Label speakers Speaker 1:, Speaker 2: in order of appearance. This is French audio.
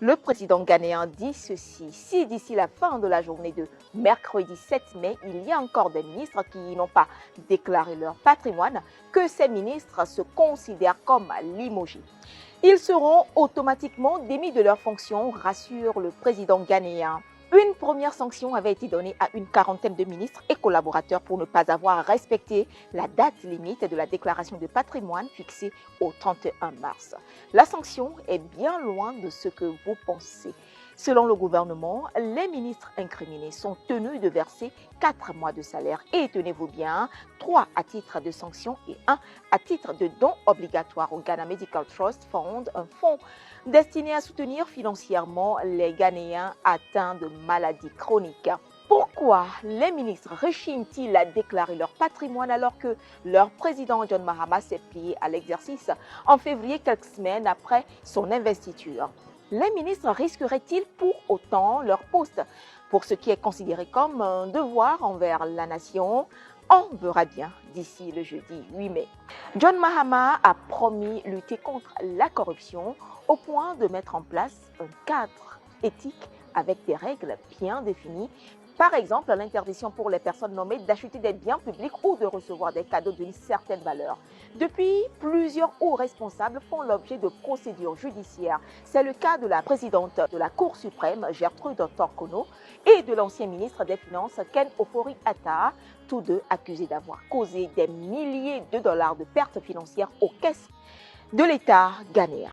Speaker 1: Le président ghanéen dit ceci: si d'ici la fin de la journée de mercredi 7 mai, il y a encore des ministres qui n'ont pas déclaré leur patrimoine, que ces ministres se considèrent comme limogés. Ils seront automatiquement démis de leurs fonctions, rassure le président ghanéen. Une première sanction avait été donnée à une quarantaine de ministres et collaborateurs pour ne pas avoir respecté la date limite de la déclaration de patrimoine fixée au 31 mars. La sanction est bien loin de ce que vous pensez. Selon le gouvernement, les ministres incriminés sont tenus de verser 4 mois de salaire et, tenez-vous bien, 3 à titre de sanction et 1 à titre de don obligatoire au Ghana Medical Trust Fund, un fonds destiné à soutenir financièrement les Ghanéens atteints de maladies chroniques. Pourquoi les ministres rechignent-ils à déclarer leur patrimoine alors que leur président John Mahama s'est plié à l'exercice en février, quelques semaines après son investiture? Les ministres risqueraient-ils pour autant leur poste pour ce qui est considéré comme un devoir envers la nation? On verra bien d'ici le jeudi 8 mai. John Mahama a promis lutter contre la corruption au point de mettre en place un cadre éthique avec des règles bien définies. Par exemple, l'interdiction pour les personnes nommées d'acheter des biens publics ou de recevoir des cadeaux d'une certaine valeur. Depuis, plusieurs hauts responsables font l'objet de procédures judiciaires. C'est le cas de la présidente de la Cour suprême, Gertrude Torkornoo, et de l'ancien ministre des Finances, Ken Ofori-Atta, tous deux accusés d'avoir causé des milliers de dollars de pertes financières aux caisses de l'État ghanéen.